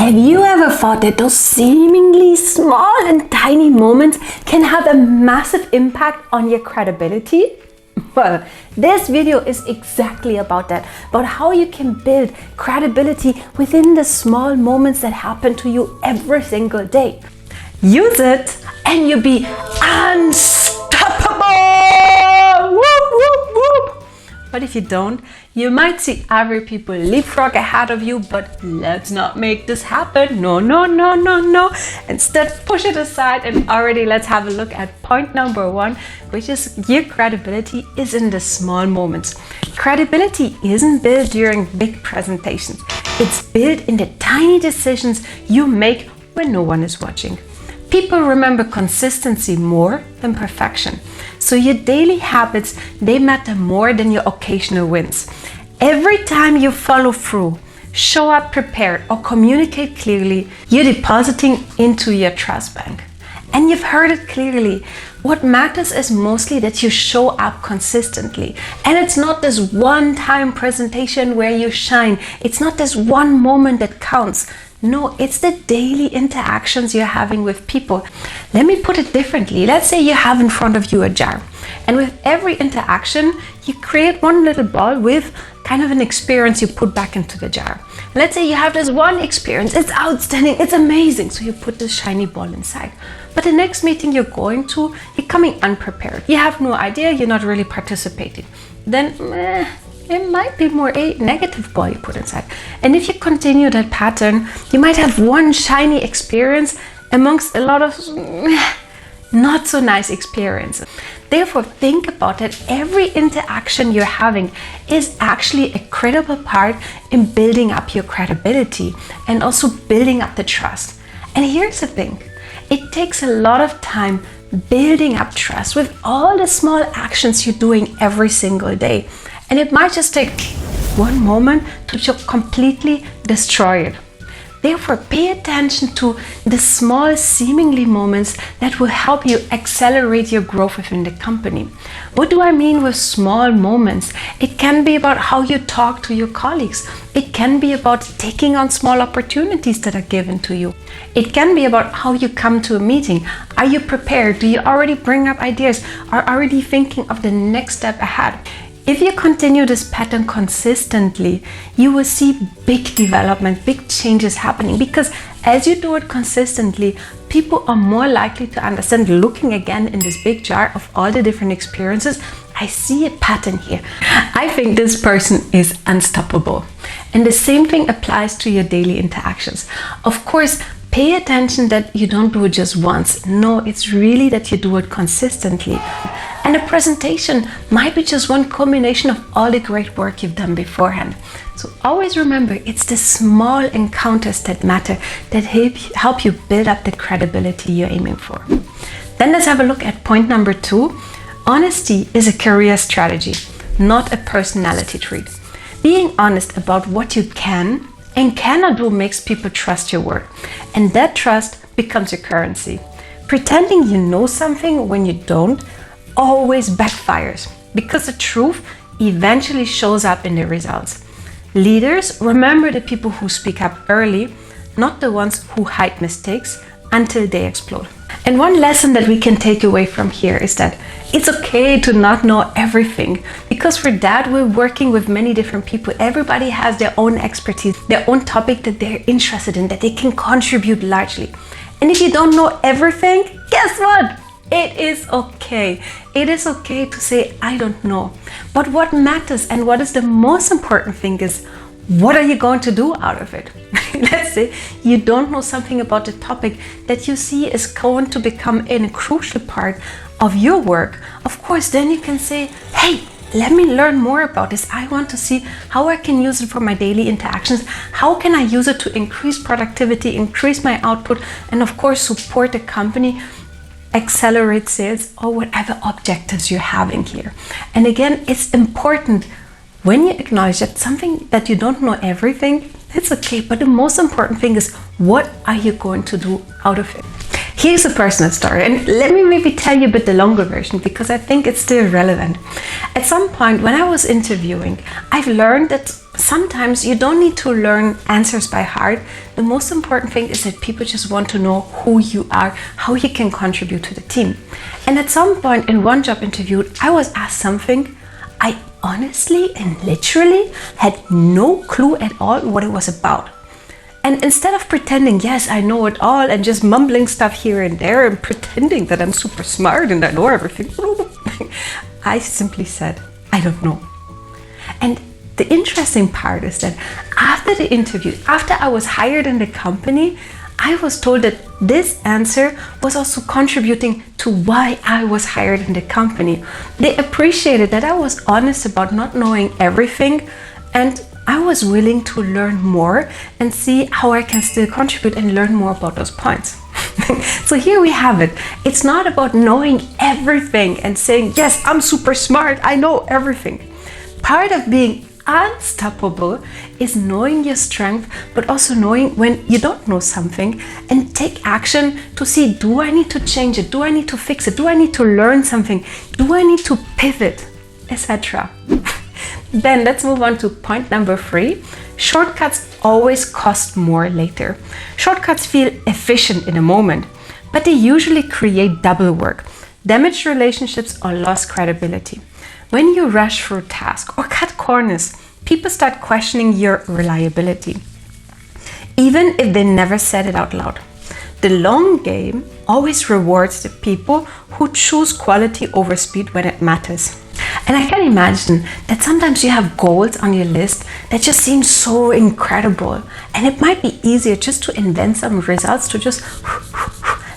Have you ever thought that those seemingly small and tiny moments can have a massive impact on your credibility? Well, this video is exactly about that, about how you can build credibility within the small moments that happen to you every single day. Use it and you'll be unstoppable! Whoop, whoop, whoop. But if you don't, you might see other people leapfrog ahead of you, but let's not make this happen. No. Instead, push it aside and already let's have a look at point number 1, which is your credibility is in the small moments. Credibility isn't built during big presentations. It's built in the tiny decisions you make when no one is watching. People remember consistency more than perfection. So your daily habits, they matter more than your occasional wins. Every time you follow through, show up prepared, or communicate clearly, you're depositing into your trust bank. And you've heard it clearly. What matters is mostly that you show up consistently. And it's not this one-time presentation where you shine. It's not this one moment that counts. No, it's the daily interactions you're having with people. Let me put it differently. Let's say you have in front of you a jar. And with every interaction, you create one little ball with kind of an experience you put back into the jar. Let's say you have this one experience. It's outstanding. It's amazing. So you put this shiny ball inside. But the next meeting you're going to, you're coming unprepared. You have no idea. You're not really participating. Then it might be more a negative ball you put inside. And if you continue that pattern, you might have one shiny experience amongst a lot of not so nice experiences. Therefore, think about that every interaction you're having is actually a critical part in building up your credibility and also building up the trust. And here's the thing, it takes a lot of time building up trust with all the small actions you're doing every single day. And it might just take one moment to just completely destroy it. Therefore, pay attention to the small, seemingly moments that will help you accelerate your growth within the company. What do I mean with small moments? It can be about how you talk to your colleagues. It can be about taking on small opportunities that are given to you. It can be about how you come to a meeting. Are you prepared? Do you already bring up ideas? Are already thinking of the next step ahead? If you continue this pattern consistently, you will see big development, big changes happening, because as you do it consistently, people are more likely to understand, looking again in this big jar of all the different experiences, I see a pattern here. I think this person is unstoppable. And the same thing applies to your daily interactions. Of course, pay attention that you don't do it just once. No, it's really that you do it consistently. And a presentation might be just one combination of all the great work you've done beforehand. So always remember, it's the small encounters that matter, that help you build up the credibility you're aiming for. Then let's have a look at point number 2. Honesty is a career strategy, not a personality trait. Being honest about what you can and cannot do makes people trust your work. And that trust becomes your currency. Pretending you know something when you don't always backfires, because the truth eventually shows up in the results. Leaders remember the people who speak up early, not the ones who hide mistakes until they explode. And one lesson that we can take away from here is that it's okay to not know everything, because for that we're working with many different people. Everybody has their own expertise, their own topic that they're interested in, that they can contribute largely. And if you don't know everything, guess what? It is okay. It is okay to say, I don't know. But what matters and what is the most important thing is, what are you going to do out of it? Let's say you don't know something about the topic that you see is going to become a crucial part of your work. Of course, then you can say, hey, let me learn more about this. I want to see how I can use it for my daily interactions. How can I use it to increase productivity, increase my output, and of course, support the company, accelerate sales, or whatever objectives you're having here. And again, it's important when you acknowledge that something that you don't know everything, it's okay. But the most important thing is, what are you going to do out of it? Here's a personal story, and let me maybe tell you a bit the longer version, because I think it's still relevant. At some point when I was interviewing, I've learned that sometimes you don't need to learn answers by heart. The most important thing is that people just want to know who you are, how you can contribute to the team. And at some point in one job interview, I was asked something I honestly and literally had no clue at all what it was about. And instead of pretending, yes, I know it all, and just mumbling stuff here and there and pretending that I'm super smart and I know everything, I simply said, I don't know. And the interesting part is that after the interview, after I was hired in the company, I was told that this answer was also contributing to why I was hired in the company. They appreciated that I was honest about not knowing everything, and I was willing to learn more and see how I can still contribute and learn more about those points. So here we have it. It's not about knowing everything and saying, yes, I'm super smart, I know everything. Part of being unstoppable is knowing your strength, but also knowing when you don't know something and take action to see, do I need to change it? Do I need to fix it? Do I need to learn something? Do I need to pivot, etc.? Then let's move on to point number 3. Shortcuts always cost more later. Shortcuts feel efficient in a moment, but they usually create double work, damaged relationships, or lost credibility. When you rush through tasks or cut corners, people start questioning your reliability, even if they never said it out loud. The long game always rewards the people who choose quality over speed when it matters. And I can imagine that sometimes you have goals on your list that just seem so incredible, and it might be easier just to invent some results, to just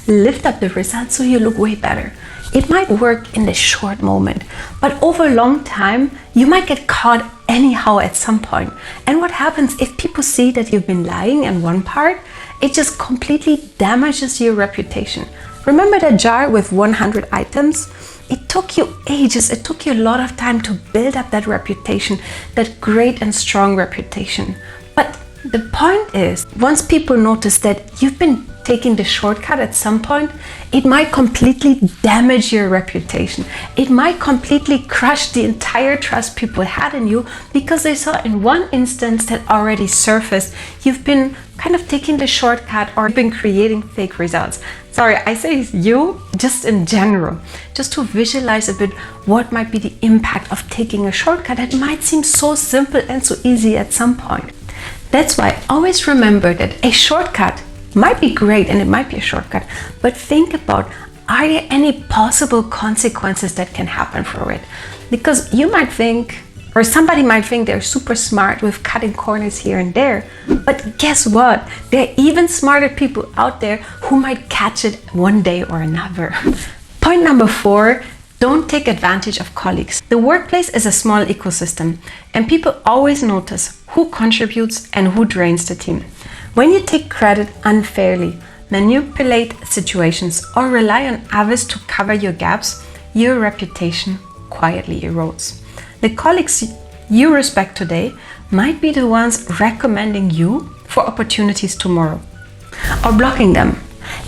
lift up the results so you look way better. It might work in the short moment, but over a long time, you might get caught anyhow at some point. And what happens if people see that you've been lying in one part? It just completely damages your reputation. Remember that jar with 100 items? It took you ages, it took you a lot of time to build up that reputation, that great and strong reputation. But the point is, once people notice that you've been taking the shortcut at some point, it might completely damage your reputation. It might completely crush the entire trust people had in you, because they saw in one instance that already surfaced, you've been kind of taking the shortcut or been creating fake results. Sorry, I say you just in general, just to visualize a bit what might be the impact of taking a shortcut that might seem so simple and so easy at some point. That's why always remember that a shortcut might be great and it might be a shortcut, but think about, are there any possible consequences that can happen for it? Because you might think, or somebody might think they're super smart with cutting corners here and there, but guess what? There are even smarter people out there who might catch it one day or another. Point number 4, don't take advantage of colleagues. The workplace is a small ecosystem, and people always notice who contributes and who drains the team. When you take credit unfairly, manipulate situations, or rely on others to cover your gaps, your reputation quietly erodes. The colleagues you respect today might be the ones recommending you for opportunities tomorrow, or blocking them.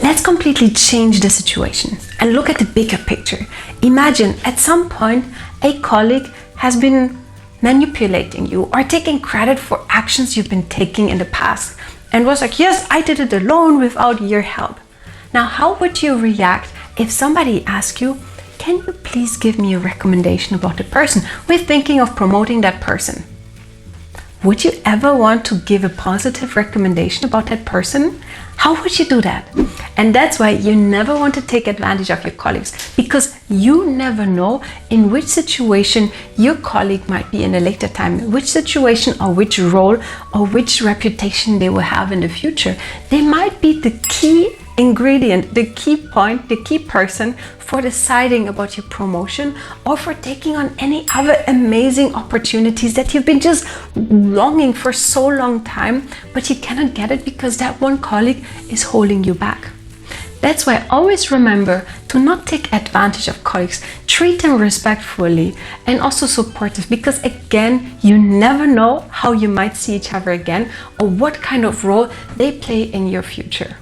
Let's completely change the situation and look at the bigger picture. Imagine at some point a colleague has been manipulating you or taking credit for actions you've been taking in the past, and was like, yes, I did it alone without your help. Now, how would you react if somebody asked you, can you please give me a recommendation about the person? We're thinking of promoting that person. Would you ever want to give a positive recommendation about that person? How would you do that? And that's why you never want to take advantage of your colleagues, because you never know in which situation your colleague might be in a later time, which situation or which role or which reputation they will have in the future. They might be the key ingredient, the key point, the key person for deciding about your promotion or for taking on any other amazing opportunities that you've been just longing for so long time, but you cannot get it because that one colleague is holding you back. That's why always remember to not take advantage of colleagues. Treat them respectfully and also supportive, because again, you never know how you might see each other again or what kind of role they play in your future.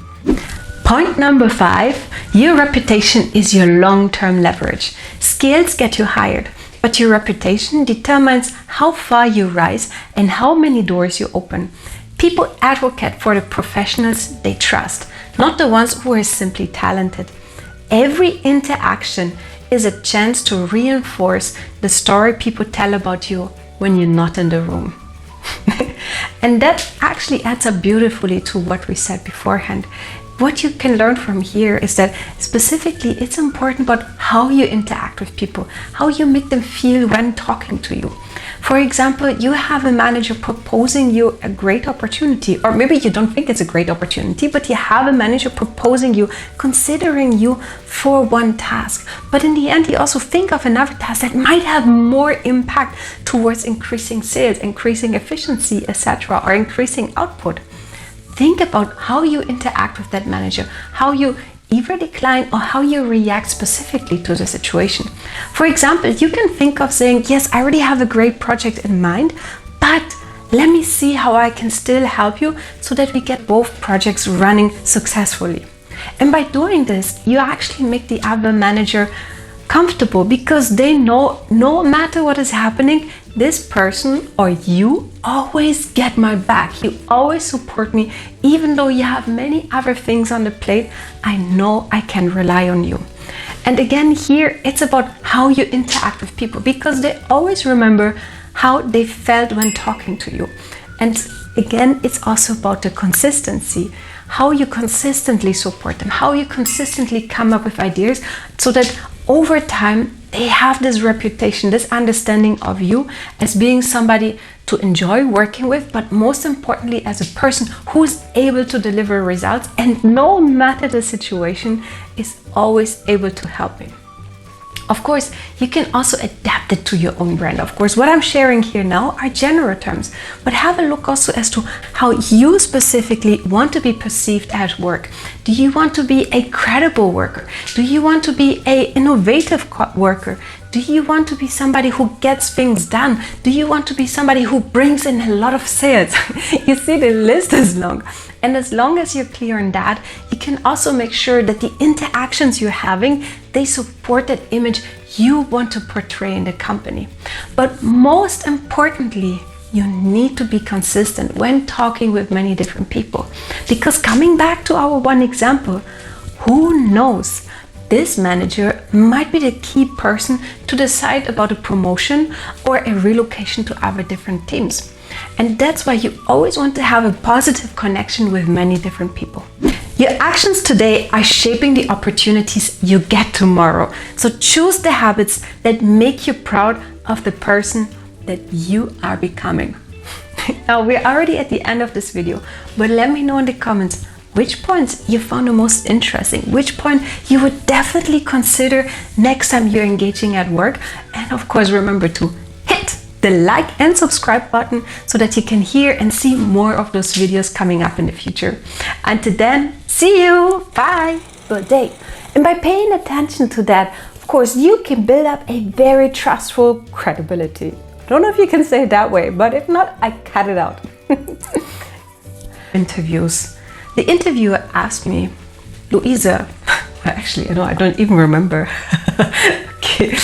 Point number 5, your reputation is your long-term leverage. Skills get you hired, but your reputation determines how far you rise and how many doors you open. People advocate for the professionals they trust, not the ones who are simply talented. Every interaction is a chance to reinforce the story people tell about you when you're not in the room. And that actually adds up beautifully to what we said beforehand. What you can learn from here is that specifically it's important about how you interact with people, how you make them feel when talking to you. For example, you have a manager proposing you a great opportunity, or maybe you don't think it's a great opportunity, but you have a manager proposing you, considering you for one task. But in the end, you also think of another task that might have more impact towards increasing sales, increasing efficiency, etc., or increasing output. Think about how you interact with that manager, how you either decline or how you react specifically to the situation. For example, you can think of saying, yes, I already have a great project in mind, but let me see how I can still help you so that we get both projects running successfully. And by doing this, you actually make the other manager comfortable because they know no matter what is happening, this person or you always get my back. You always support me. Even though you have many other things on the plate, I know I can rely on you. And again, here it's about how you interact with people because they always remember how they felt when talking to you. And again, it's also about the consistency, how you consistently support them, how you consistently come up with ideas so that over time, they have this reputation, this understanding of you as being somebody to enjoy working with, but most importantly, as a person who is able to deliver results and no matter the situation, is always able to help you. Of course, you can also adapt it to your own brand. Of course, what I'm sharing here now are general terms, but have a look also as to how you specifically want to be perceived at work. Do you want to be a credible worker? Do you want to be an innovative worker? Do you want to be somebody who gets things done? Do you want to be somebody who brings in a lot of sales? You see, the list is long. And as long as you're clear on that, you can also make sure that the interactions you're having, they support that image you want to portray in the company. But most importantly, you need to be consistent when talking with many different people. Because coming back to our one example, who knows? This manager might be the key person to decide about a promotion or a relocation to other different teams. And that's why you always want to have a positive connection with many different people. Your actions today are shaping the opportunities you get tomorrow. So choose the habits that make you proud of the person that you are becoming. Now we're already at the end of this video, but let me know in the comments which points you found the most interesting, which point you would definitely consider next time you're engaging at work. And of course, remember to hit the like and subscribe button so that you can hear and see more of those videos coming up in the future. Until then, see you. Bye. Good day. And by paying attention to that, of course, you can build up a very trustful credibility. I don't know if you can say it that way, but if not, I cut it out. Interviews. The interviewer asked me, Louisa, actually, I don't even remember. Okay.